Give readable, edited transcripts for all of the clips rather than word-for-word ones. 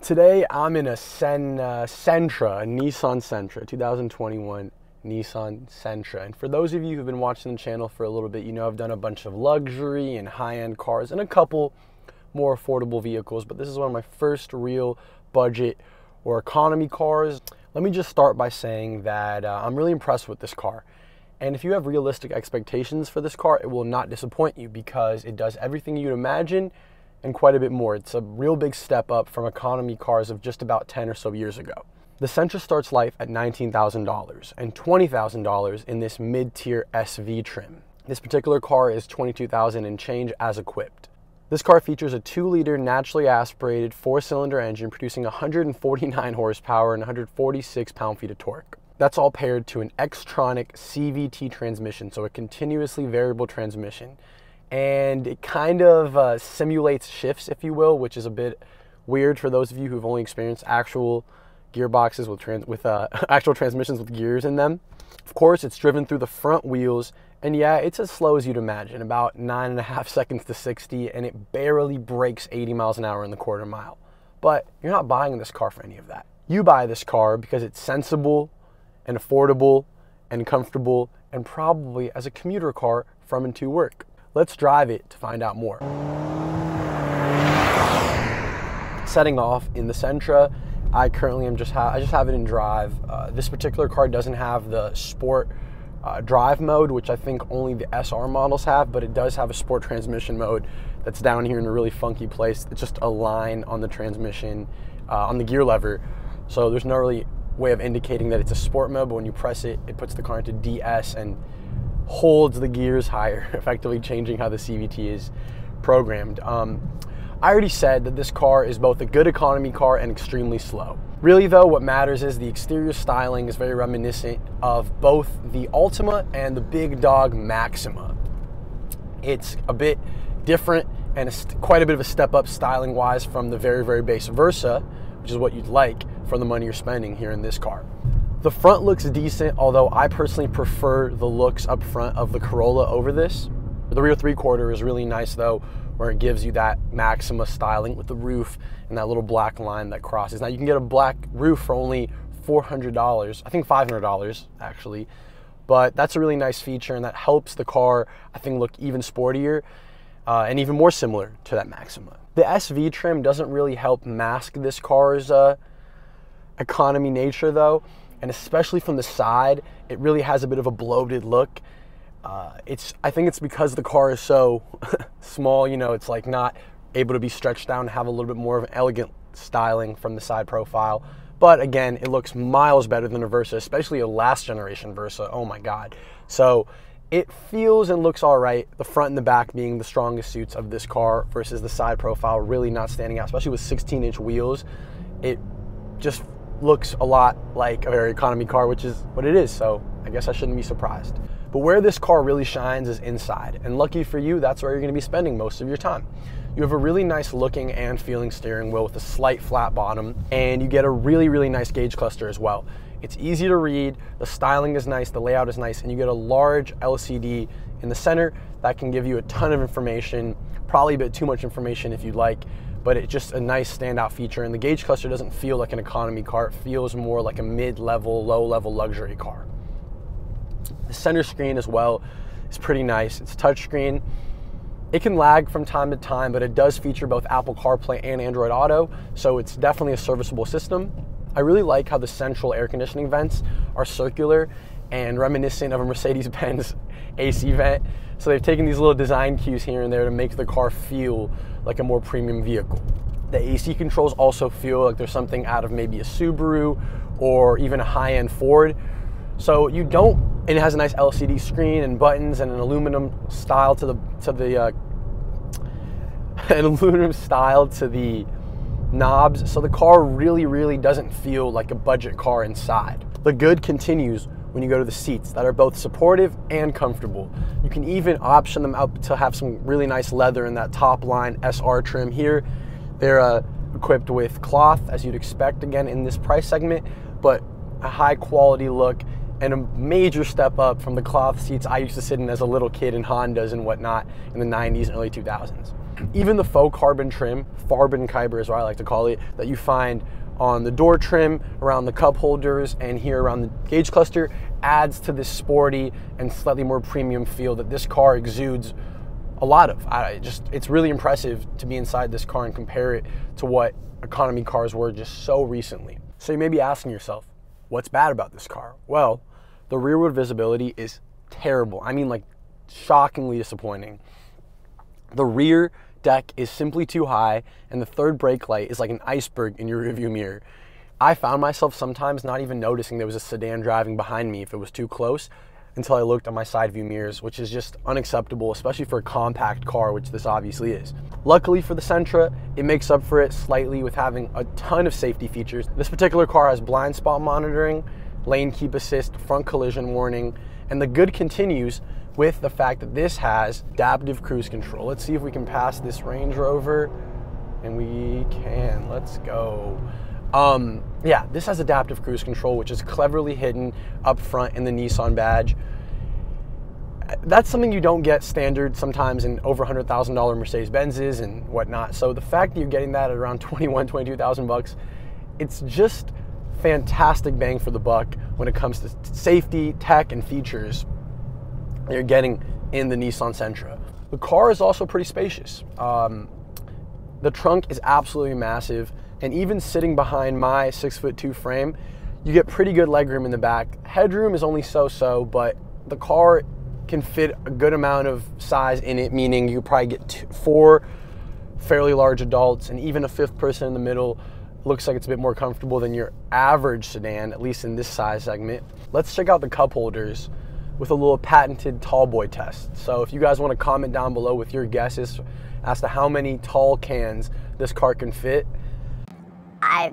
Today I'm in a Sentra, a Nissan Sentra, 2021 Nissan Sentra. And for those of you who've been watching the channel for a little bit, you know I've done a bunch of luxury and high-end cars and a couple more affordable vehicles, but this is one of my first real budget or economy cars. Let me just start by saying that I'm really impressed with this car. And if you have realistic expectations for this car, it will not disappoint you because it does everything you'd imagine and quite a bit more. It's a real big step up from economy cars of just about 10 or so years ago. The Sentra starts life at $19,000 and $20,000 in this mid-tier SV trim. This particular car is $22,000 and change as equipped. This car features a 2-liter naturally aspirated 4-cylinder engine producing 149 horsepower and 146 pound-feet of torque. That's all paired to an Xtronic CVT transmission, so a continuously variable transmission. And it kind of simulates shifts, if you will, which is a bit weird for those of you who've only experienced actual gearboxes with actual transmissions with gears in them. Of course, it's driven through the front wheels, and yeah, it's as slow as you'd imagine, about 9.5 seconds to 60, and it barely breaks 80 miles an hour in the quarter mile. But you're not buying this car for any of that. You buy this car because it's sensible and affordable and comfortable, and probably as a commuter car from and to work. Let's drive it to find out more. Setting off in the Sentra, I currently I just have it in drive. This particular car doesn't have the sport drive mode, which I think only the SR models have, but it does have a sport transmission mode that's down here in a really funky place. It's just a line on the transmission, on the gear lever. So there's no really way of indicating that it's a sport mode, but when you press it, it puts the car into DS and holds the gears higher, effectively changing how the CVT is programmed. I already said that this car is both a good economy car and extremely slow. Really though, what matters is the exterior styling is very reminiscent of both the Altima and the big dog Maxima. It's a bit different and quite a bit of a step up styling wise from the very, very base Versa, which is what you'd like for the money you're spending here in this car. The front looks decent, although I personally prefer the looks up front of the Corolla over this. The rear 3/4 is really nice though, where it gives you that Maxima styling with the roof and that little black line that crosses. Now you can get a black roof for only $400, I think $500 actually, but that's a really nice feature and that helps the car, I think, look even sportier and even more similar to that Maxima. The SV trim doesn't really help mask this car's economy nature though. And especially from the side, it really has a bit of a bloated look. I think it's because the car is so small, you know, it's like not able to be stretched down and have a little bit more of an elegant styling from the side profile. But again, it looks miles better than a Versa, especially a last generation Versa, oh my God. So it feels and looks all right, the front and the back being the strongest suits of this car versus the side profile really not standing out, especially with 16-inch wheels. It just looks a lot like a very economy car, which is what it is, so I guess I shouldn't be surprised. But where this car really shines is inside, and lucky for you, that's where you're gonna be spending most of your time. You have a really nice looking and feeling steering wheel with a slight flat bottom, and you get a really, really nice gauge cluster as well. It's easy to read, the styling is nice, the layout is nice, and you get a large LCD in the center that can give you a ton of information, probably a bit too much information if you'd like, but it's just a nice standout feature, and the gauge cluster doesn't feel like an economy car, it feels more like a mid-level, low-level luxury car. The center screen as well is pretty nice. It's touchscreen. It can lag from time to time, but it does feature both Apple CarPlay and Android Auto, so it's definitely a serviceable system. I really like how the central air conditioning vents are circular and reminiscent of a Mercedes-Benz AC vent. So they've taken these little design cues here and there to make the car feel like a more premium vehicle. The AC controls also feel like there's something out of maybe a Subaru or even a high-end Ford. So and it has a nice LCD screen and buttons and an aluminum style to the knobs. So the car really, really doesn't feel like a budget car inside. The good continues when you go to the seats that are both supportive and comfortable. You can even option them out to have some really nice leather in that top line SR trim here. They're equipped with cloth, as you'd expect again in this price segment, but a high quality look and a major step up from the cloth seats I used to sit in as a little kid in Hondas and whatnot in the 90s and early 2000s. Even the faux carbon trim, Farbenkyber is what I like to call it, that you find on the door trim, around the cup holders, and here around the gauge cluster, adds to this sporty and slightly more premium feel that this car exudes a lot of. It's really impressive to be inside this car and compare it to what economy cars were just so recently. So you may be asking yourself, what's bad about this car? Well, the rearward visibility is terrible. I mean, like, shockingly disappointing. The rear deck is simply too high, and the third brake light is like an iceberg in your rearview mirror. I found myself sometimes not even noticing there was a sedan driving behind me if it was too close until I looked at my side view mirrors, which is just unacceptable, especially for a compact car, which this obviously is. Luckily for the Sentra, it makes up for it slightly with having a ton of safety features. This particular car has blind spot monitoring, lane keep assist, front collision warning, and the good continues with the fact that this has adaptive cruise control. Let's see if we can pass this Range Rover, and we can. Let's go. Yeah, this has adaptive cruise control, which is cleverly hidden up front in the Nissan badge. That's something you don't get standard sometimes in over $100,000 Mercedes-Benzes and whatnot. So the fact that you're getting that at around 22,000 bucks, it's just fantastic bang for the buck when it comes to safety, tech, and features that you're getting in the Nissan Sentra. The car is also pretty spacious. The trunk is absolutely massive, and even sitting behind my 6'2" frame, you get pretty good legroom in the back. Headroom is only so-so, but the car can fit a good amount of size in it, meaning you probably get 4 fairly large adults, and even a 5th person in the middle looks like it's a bit more comfortable than your average sedan, at least in this size segment. Let's check out the cup holders with a little patented tall boy test. So if you guys want to comment down below with your guesses as to how many tall cans this car can fit.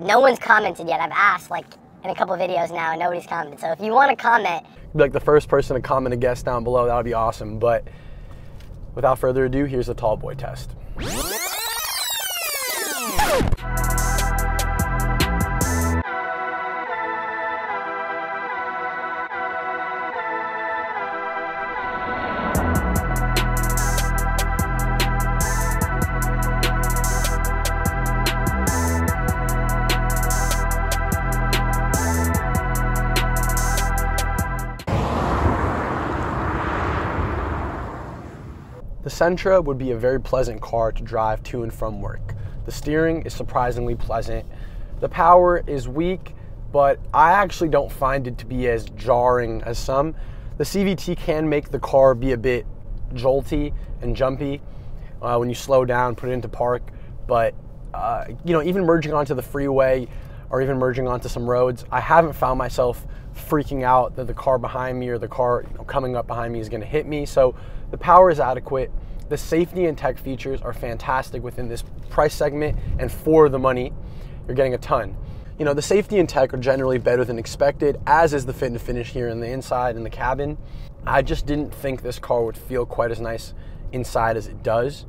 No one's commented yet. I've asked like in a couple of videos now and nobody's commented. So if you want to comment, be like the first person to comment a guess down below, that would be awesome. But without further ado, here's the tall boy test. The Sentra would be a very pleasant car to drive to and from work. The steering is surprisingly pleasant. The power is weak, but I actually don't find it to be as jarring as some. The CVT can make the car be a bit jolty and jumpy when you slow down, put it into park, but you know, even merging onto the freeway or even merging onto some roads, I haven't found myself freaking out that the car behind me or the car coming up behind me is going to hit me. So the power is adequate. The safety and tech features are fantastic within this price segment, and for the money, you're getting a ton. You know, the safety and tech are generally better than expected, as is the fit and finish here in the inside in the cabin. I just didn't think this car would feel quite as nice inside as it does.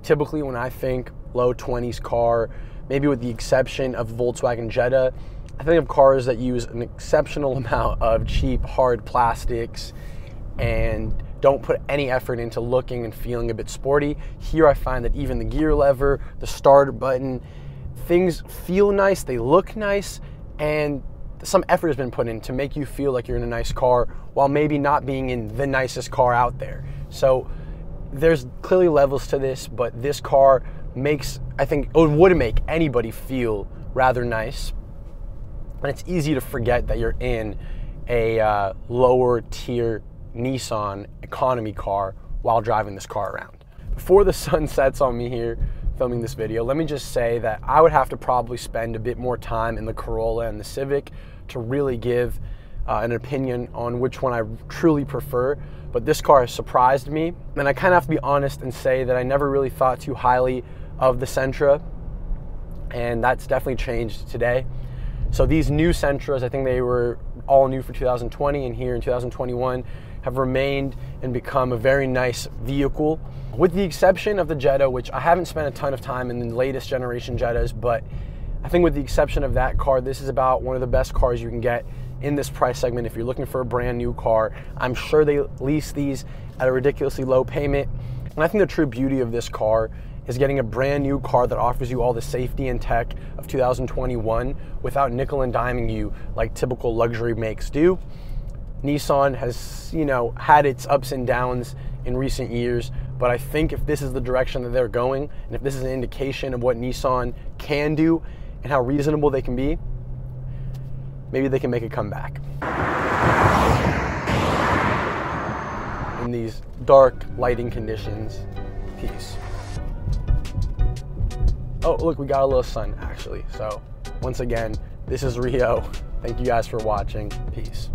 Typically, when I think low 20s car, maybe with the exception of Volkswagen Jetta, I think of cars that use an exceptional amount of cheap, hard plastics and don't put any effort into looking and feeling a bit sporty. Here I find that even the gear lever, the starter button, things feel nice, they look nice, and some effort has been put in to make you feel like you're in a nice car while maybe not being in the nicest car out there. So there's clearly levels to this, but this car makes, I think, it would make anybody feel rather nice. And it's easy to forget that you're in a lower tier Nissan economy car while driving this car around. Before the sun sets on me here filming this video, let me just say that I would have to probably spend a bit more time in the Corolla and the Civic to really give an opinion on which one I truly prefer. But this car has surprised me, and I kind of have to be honest and say that I never really thought too highly of the Sentra, and that's definitely changed today. So these new Sentras, I think they were all new for 2020, and here in 2021 have remained and become a very nice vehicle, with the exception of the Jetta, which I haven't spent a ton of time in the latest generation Jettas, but I think with the exception of that car, this is about one of the best cars you can get in this price segment if you're looking for a brand new car. I'm sure they lease these at a ridiculously low payment, And I think the true beauty of this car is getting a brand new car that offers you all the safety and tech of 2021 without nickel and diming you like typical luxury makes do. Nissan has, you know, had its ups and downs in recent years, but I think if this is the direction that they're going, and if this is an indication of what Nissan can do and how reasonable they can be, maybe they can make a comeback. In these dark lighting conditions, peace. Oh, look, we got a little sun, actually. So, once again, this is Rio. Thank you guys for watching. Peace.